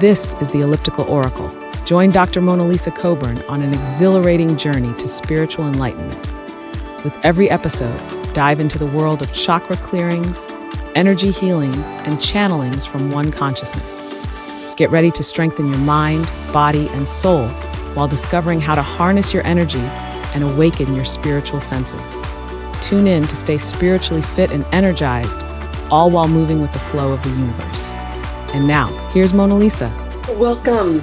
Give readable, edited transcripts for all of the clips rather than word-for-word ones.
This is the Elliptical Oracle. Join Dr. MonaLisa Coburn on an exhilarating journey to spiritual enlightenment. With every episode, dive into the world of chakra clearings, energy healings, and channelings from one consciousness. Get ready to strengthen your mind, body, and soul while discovering how to harness your energy and awaken your spiritual senses. Tune in to stay spiritually fit and energized, all while moving with the flow of the universe. And now, here's MonaLisa. Welcome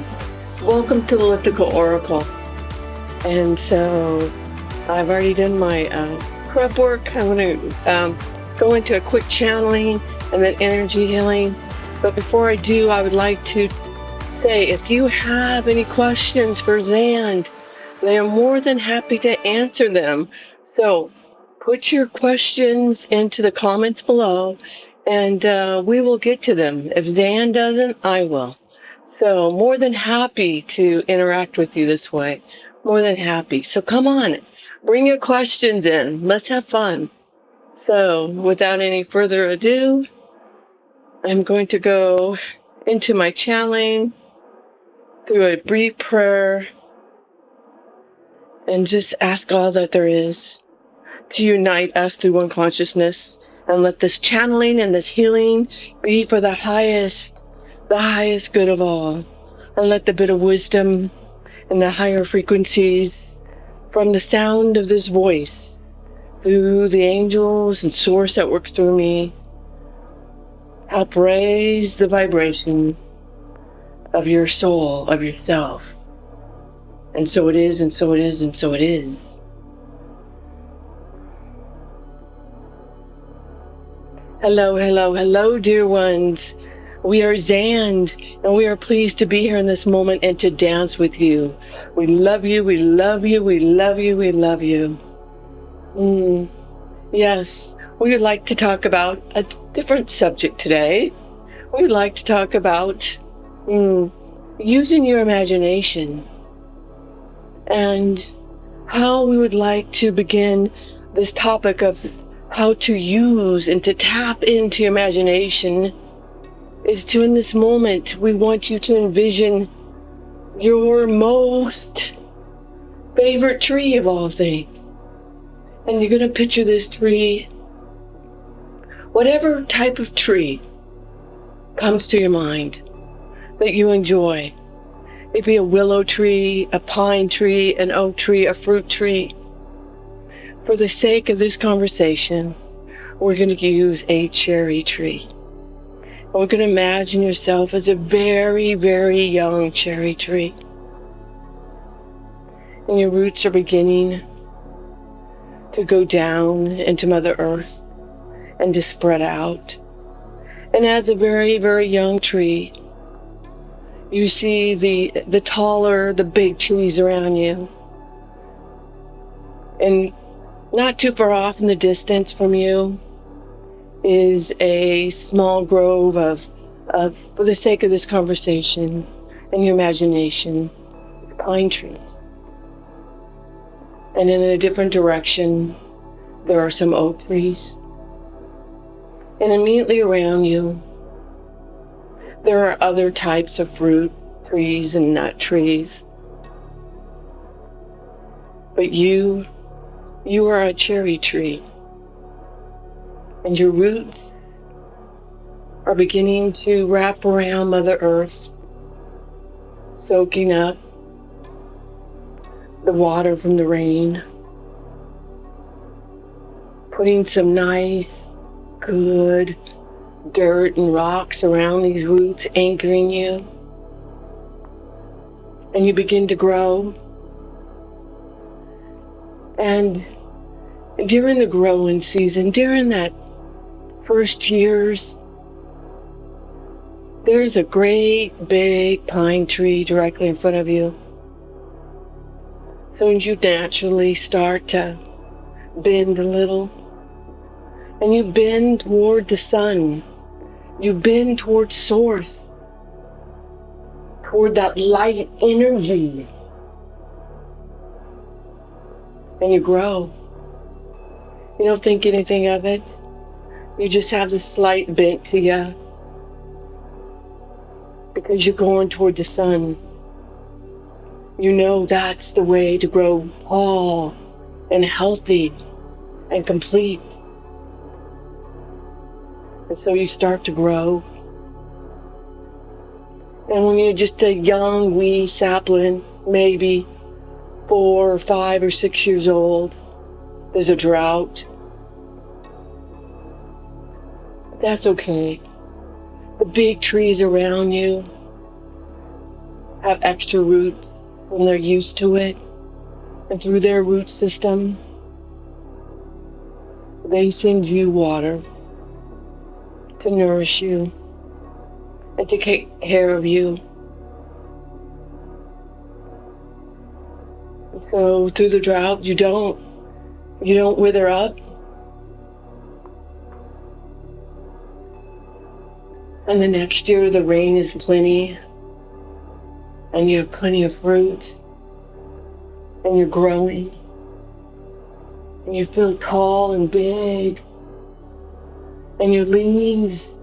to the Elliptical Oracle. And so, I've already done my prep work. I'm going to go into a quick channeling and then energy healing. But before I do, I would like to say, if you have any questions for XAND, they are more than happy to answer them. So, put your questions into the comments below, and we will get to them. If XAND doesn't, I will. So, more than happy to interact with you this way. More than happy. So, come on. Bring your questions in. Let's have fun. So, without any further ado, I'm going to go into my channeling through a brief prayer and just ask all that there is to unite us through one consciousness, and let this channeling and this healing be for the highest good of all, and let the bit of wisdom and the higher frequencies from the sound of this voice through the angels and source that works through me help raise the vibration of your soul, of yourself. And so it is, and so it is, and so it is. Hello, dear ones. We are XAND, and we are pleased to be here in this moment and to dance with you. We love you, we love you, we love you, we love you. Yes, we would like to talk about a different subject today. We would like to talk about using your imagination, and how we would like to begin this topic of how to use and to tap into your imagination is to, in this moment, we want you to envision your most favorite tree of all things. And you're going to picture this tree, whatever type of tree comes to your mind that you enjoy. It be a willow tree, a pine tree, an oak tree, a fruit tree. For the sake of this conversation, we're going to use a cherry tree. And we're going to imagine yourself as a very, very young cherry tree. And your roots are beginning to go down into Mother Earth and to spread out. And as a very, very young tree, you see the taller, the big trees around you. And not too far off in the distance from you is a small grove of, for the sake of this conversation and your imagination, pine trees. And in a different direction, there are some oak trees. And immediately around you, there are other types of fruit trees and nut trees. But you are a cherry tree. And your roots are beginning to wrap around Mother Earth, soaking up the water from the rain, putting some nice, good dirt and rocks around these roots, anchoring you. And you begin to grow. And during the growing season, during that first years, there's a great big pine tree directly in front of you. So you naturally start to bend a little, and you bend toward the sun. You bend toward source, toward that light energy. And you grow. You don't think anything of it. You just have this slight bent to you. because you're going toward the sun. You know that's the way to grow tall and healthy and complete. And so you start to grow. And when you're just a young, wee sapling, maybe 4 or 5 or 6 years old, there's a drought. That's okay. The big trees around you have extra roots when they're used to it. And through their root system, they send you water to nourish you and to take care of you. So through the drought, you don't wither up. And the next year the rain is plenty and you have plenty of fruit and you're growing and you feel tall and big, and your leaves,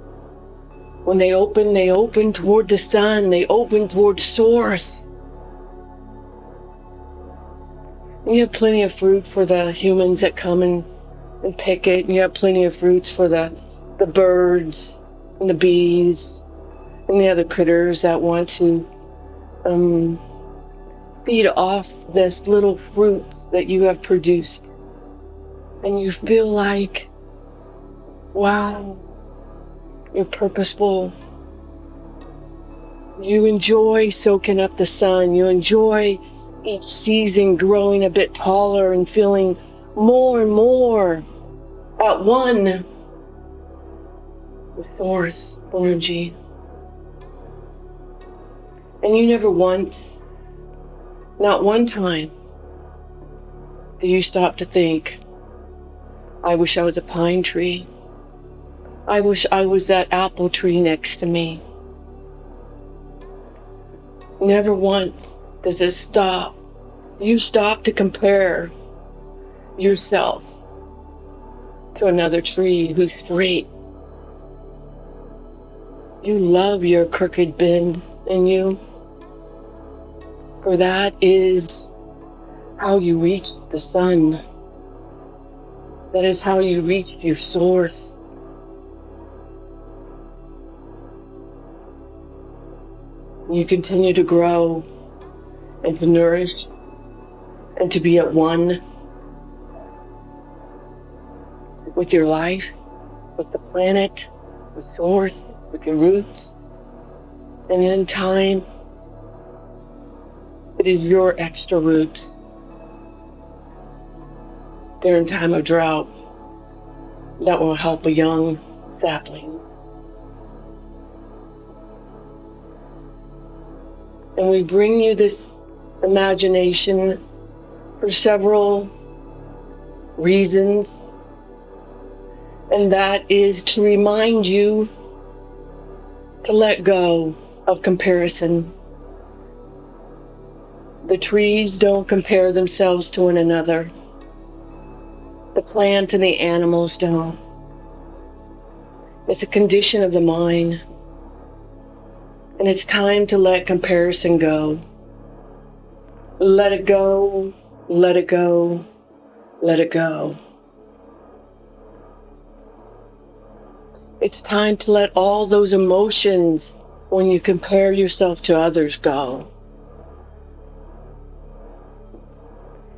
when they open toward the sun, they open toward source. And you have plenty of fruit for the humans that come and pick it, and you have plenty of fruits for the birds and the bees and the other critters that want to feed off this little fruits that you have produced. And you feel like, wow, you're purposeful. You enjoy soaking up the sun. You enjoy each season growing a bit taller and feeling more and more at one with source energy. And you never once, not one time, do you stop to think, I wish I was a pine tree. I wish I was that apple tree next to me. Never once does it stop. You stop to compare yourself to another tree who's straight. You love your crooked bend in you, for that is how you reach the sun. That is how you reached your source. You continue to grow and to nourish and to be at one with your life, with the planet, with source, with your roots. And in time, it is your extra roots during time of drought that will help a young sapling. And we bring you this imagination for several reasons, and that is to remind you to let go of comparison. The trees don't compare themselves to one another. The plants and the animals don't. It's a condition of the mind. And it's time to let comparison go. Let it go, let it go, let it go. It's time to let all those emotions when you compare yourself to others go.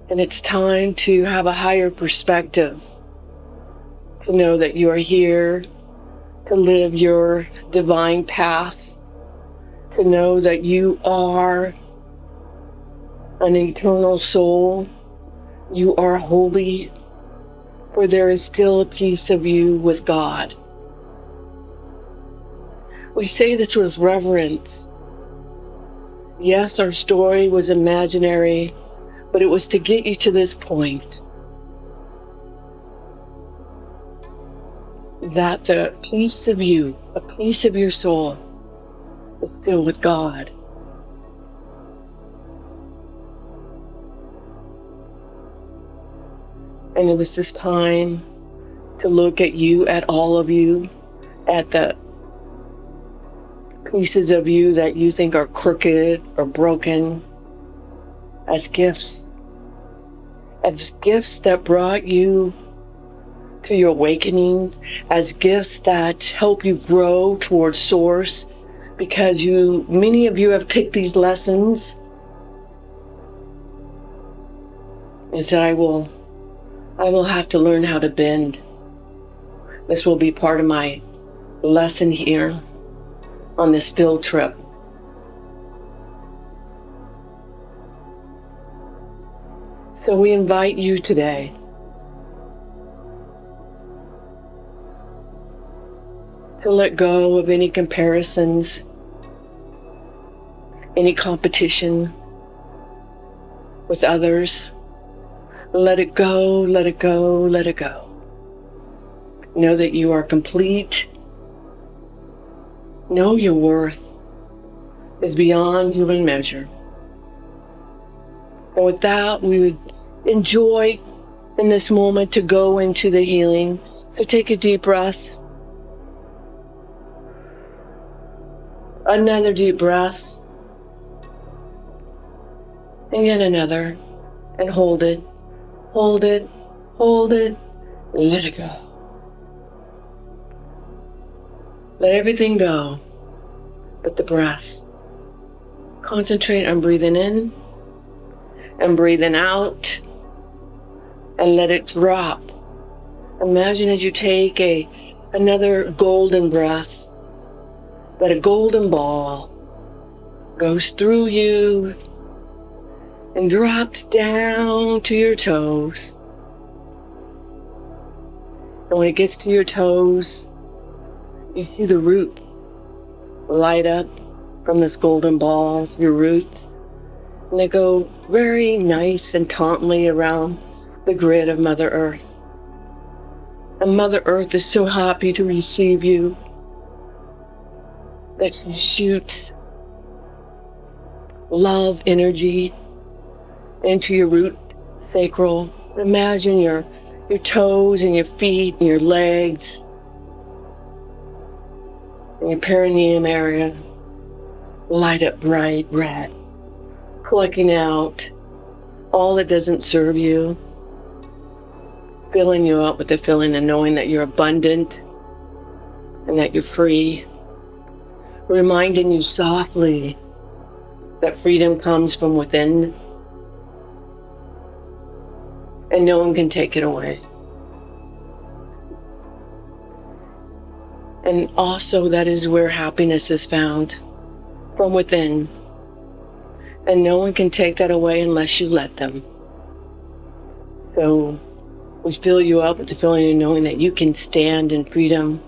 And it's time to have a higher perspective, to know that you are here to live your divine path, to know that you are an eternal soul, you are holy, for there is still a piece of you with God. We say this with reverence. Yes, our story was imaginary, but it was to get you to this point. That the piece of you, a piece of your soul, is still with God. And this is time to look at you, at all of you, at the pieces of you that you think are crooked or broken as gifts that brought you to your awakening, as gifts that help you grow towards source, because many of you have picked these lessons and said, I will have to learn how to bend. This will be part of my lesson here on this field trip. So we invite you today to let go of any comparisons, any competition with others. Let it go, let it go, let it go. Know that you are complete. Know your worth is beyond human measure. And with that, we would enjoy in this moment to go into the healing. So take a deep breath. Another deep breath. And yet another. And hold it. Hold it. Hold it. Let it go. Let everything go but the breath. Concentrate on breathing in and breathing out, and let it drop. Imagine as you take another golden breath, that a golden ball goes through you and drops down to your toes. And when it gets to your toes, you see the roots light up from this golden ball, your roots. And they go very nice and tautly around the grid of Mother Earth. And Mother Earth is so happy to receive you that she shoots love energy into your root sacral. Imagine your toes and your feet and your legs and your perineum area light up bright red, plucking out all that doesn't serve you, filling you up with the feeling of knowing that you're abundant and that you're free, reminding you softly that freedom comes from within and no one can take it away. And also that is where happiness is found, from within. And no one can take that away unless you let them. So we fill you up with the feeling of knowing that you can stand in freedom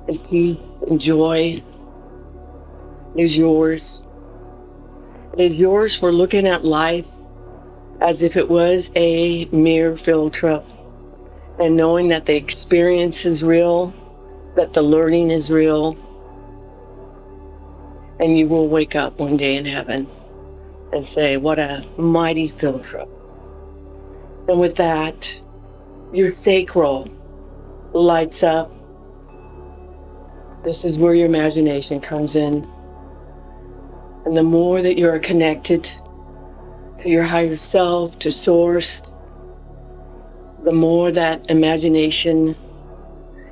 and peace and joy. It is yours. It is yours for looking at life as if it was a mere field trip, and knowing that the experience is real, that the learning is real, and you will wake up one day in heaven and say, what a mighty field trip. And with that, your sacral lights up. This is where your imagination comes in. And the more that you are connected to your higher self, to source, the more that imagination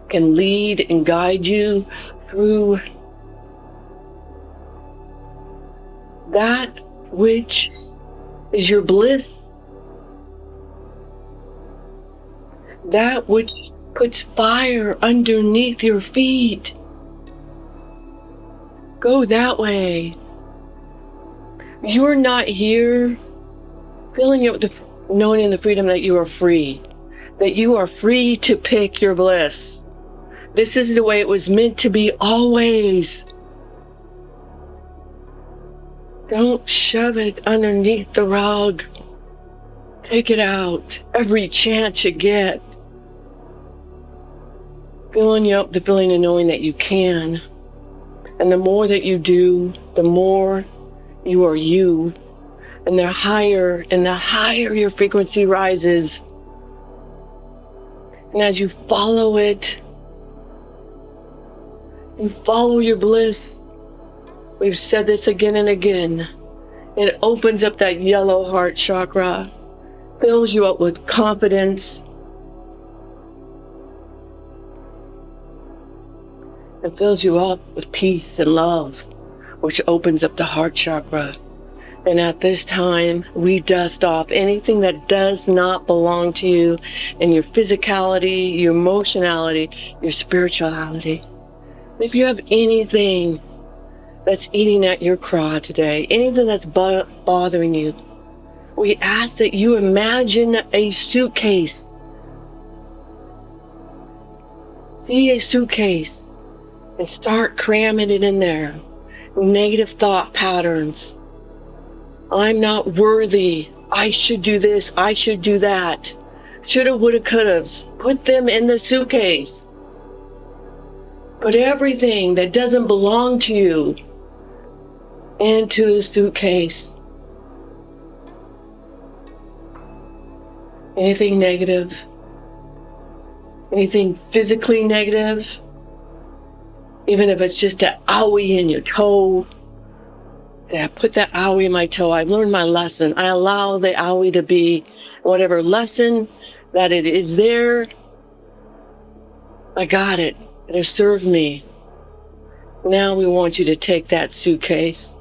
can lead and guide you through that which is your bliss, that which puts fire underneath your feet. Go that way. You're not here filling it with the knowing in the freedom that you are free, that you are free to pick your bliss. This is the way it was meant to be always. Don't shove it underneath the rug. Take it out every chance you get. Filling you up the feeling of knowing that you can. And the more that you do, the more you are you. And the higher your frequency rises. And as you follow it, you follow your bliss, We've said this again and again. It opens up that yellow heart chakra, fills you up with confidence, and fills you up with peace and love, which opens up the heart chakra. And at this time, we dust off anything that does not belong to you in your physicality, your emotionality, your spirituality. If you have anything that's eating at your craw today, anything that's bothering you, we ask that you imagine a suitcase. See a suitcase and start cramming it in there. Negative thought patterns. I'm not worthy. I should do this. I should do that. Shoulda, woulda, couldas. Put them in the suitcase. Put everything that doesn't belong to you into the suitcase. Anything negative, anything physically negative, even if it's just an owie in your toe. Yeah, put that owie in my toe. I've learned my lesson. I allow the owie to be whatever lesson that it is there. I got it. It has served me. Now we want you to take that suitcase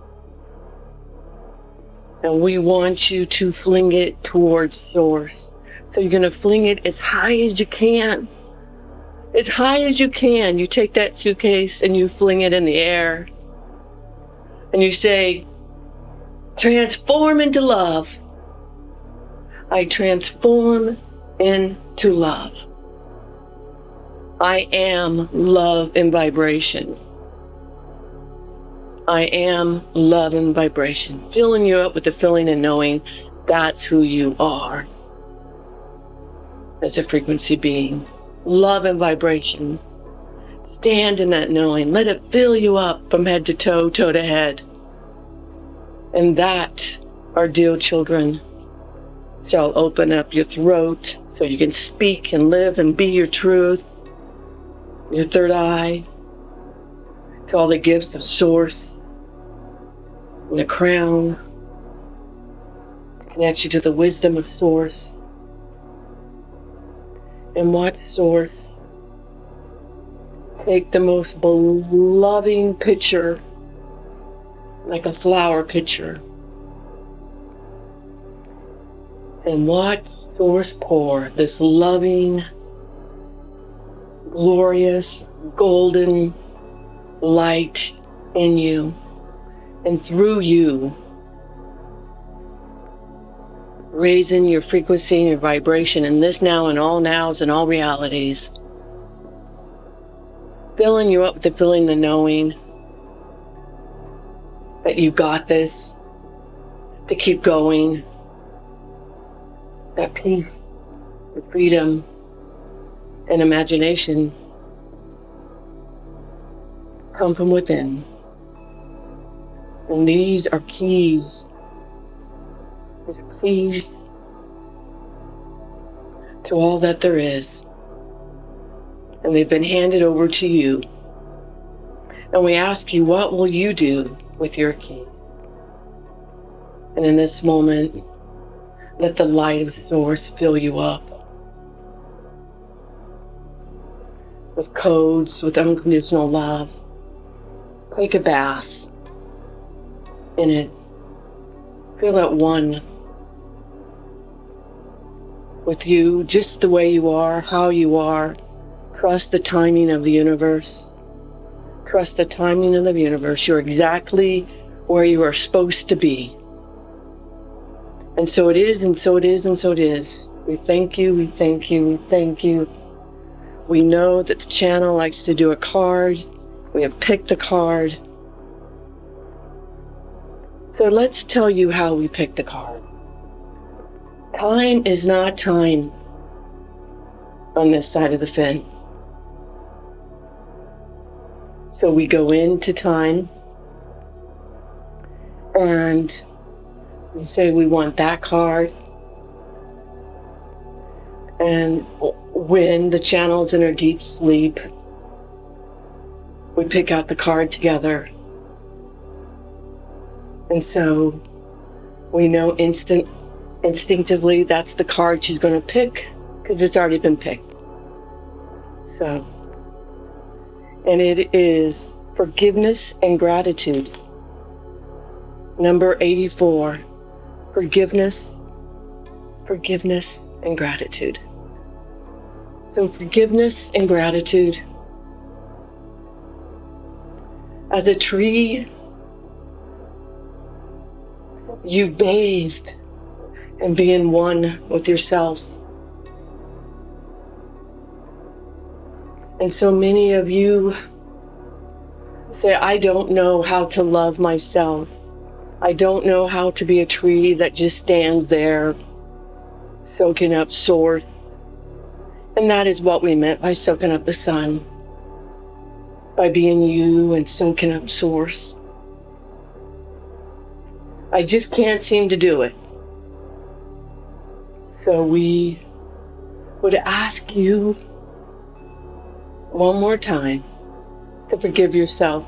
and we want you to fling it towards source. So you're going to fling it as high as you can. As high as you can. You take that suitcase and you fling it in the air. And you say, transform into love. I transform into love. I am love in vibration. I am love in vibration. Filling you up with the feeling and knowing that's who you are. As a frequency being. Love and vibration. Stand in that knowing. Let it fill you up from head to toe, toe to head. And that, our dear children, shall open up your throat so you can speak and live and be your truth. Your third eye, to all the gifts of source, and the crown, connect you to the wisdom of source. And watch source take the most loving picture, like a flower picture, and watch source pour this loving, glorious, golden light in you and through you, raising your frequency and your vibration in this now and all nows and all realities, filling you up with the feeling, the knowing that you got this, to keep going, that peace, the freedom, and imagination come from within. And these are keys. These are keys to all that there is. And they've been handed over to you. And we ask you, what will you do with your key? And in this moment, let the light of source fill you up. With codes, with unconditional love. Take a bath in it. Feel at one with you, just the way you are, how you are. Trust the timing of the universe. Trust the timing of the universe. You're exactly where you are supposed to be. And so it is, and so it is, and so it is. We thank you, we thank you, we thank you. We know that the channel likes to do a card. We have picked a card. So let's tell you how we picked the card. Time is not time on this side of the fence. So we go into time and we say we want that card. And when the channel's in her deep sleep, we pick out the card together. And so we know instinctively that's the card she's going to pick because it's already been picked. So, and it is forgiveness and gratitude. Number 84, forgiveness and gratitude. So forgiveness and gratitude. As a tree, you bathed in being one with yourself. And so many of you say, I don't know how to love myself. I don't know how to be a tree that just stands there soaking up source. And that is what we meant by soaking up the sun, by being you and soaking up source. I just can't seem to do it. So we would ask you one more time to forgive yourself.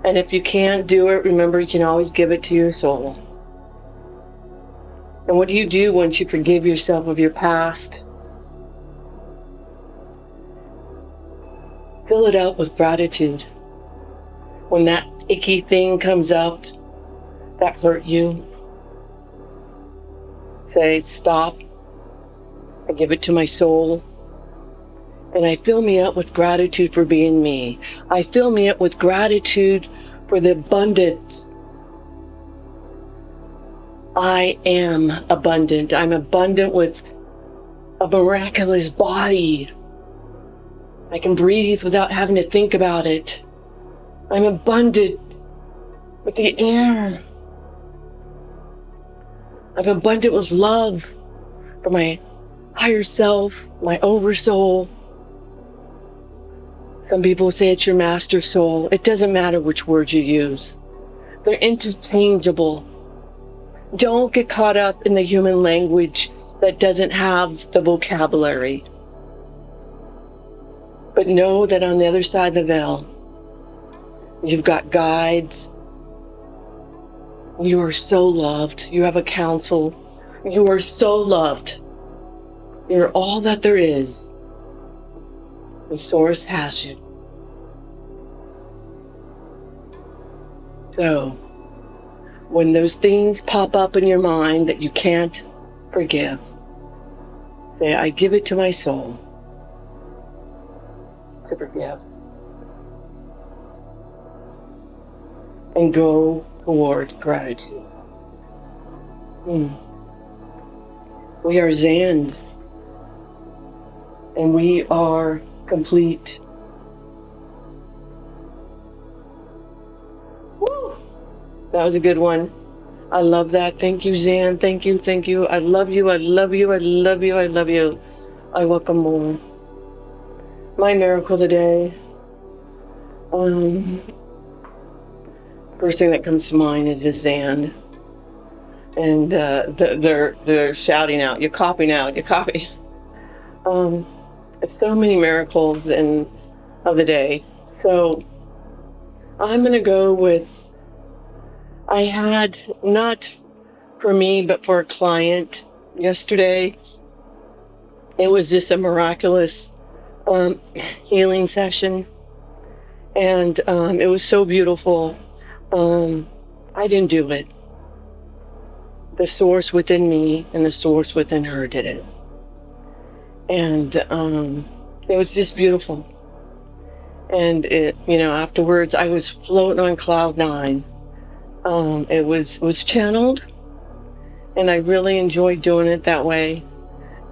And if you can't do it, remember you can always give it to your soul. And what do you do once you forgive yourself of your past? Fill it up with gratitude. When that icky thing comes up that hurt you, say, stop. I give it to my soul. And I fill me up with gratitude for being me. I fill me up with gratitude for the abundance. I am abundant. I'm abundant with a miraculous body. I can breathe without having to think about it. I'm abundant with the air. I'm abundant with love for my higher self, my oversoul. Some people say it's your master soul. It doesn't matter which words you use. They're interchangeable. Don't get caught up in the human language that doesn't have the vocabulary. But know that on the other side of the veil, you've got guides. You are so loved. You have a counsel. You are so loved. You're all that there is. The source has you. So, when those things pop up in your mind that you can't forgive, say, I give it to my soul to forgive. And go toward gratitude. We are XAND. And we are complete. Woo! That was a good one. I love that. Thank you, XAND. Thank you, thank you. I love you, I love you, I love you, I love you. I welcome more. My miracle today. First thing that comes to mind is this XAND. And they're shouting out, you're copying out, you're copying. So many miracles of the day. So I'm going to go with, I had, not for me, but for a client yesterday. It was just a miraculous healing session. And it was so beautiful. I didn't do it. The source within me and the source within her did it. And it was just beautiful. And afterwards I was floating on cloud 9. It was channeled, and I really enjoyed doing it that way.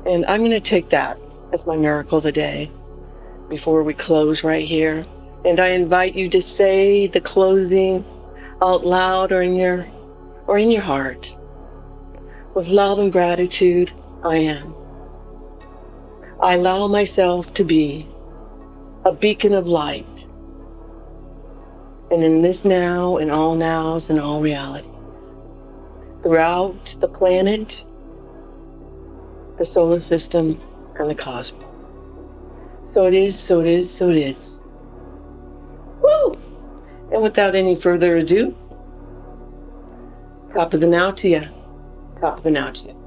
And I'm going to take that as my miracle today before we close right here. And I invite you to say the closing out loud or in your heart. With love and gratitude, I am. I allow myself to be a beacon of light. And in this now, in all nows, and all reality, throughout the planet, the solar system, and the cosmos. So it is, so it is, so it is. Woo! And without any further ado, Top of the now to you. Top of the now to you.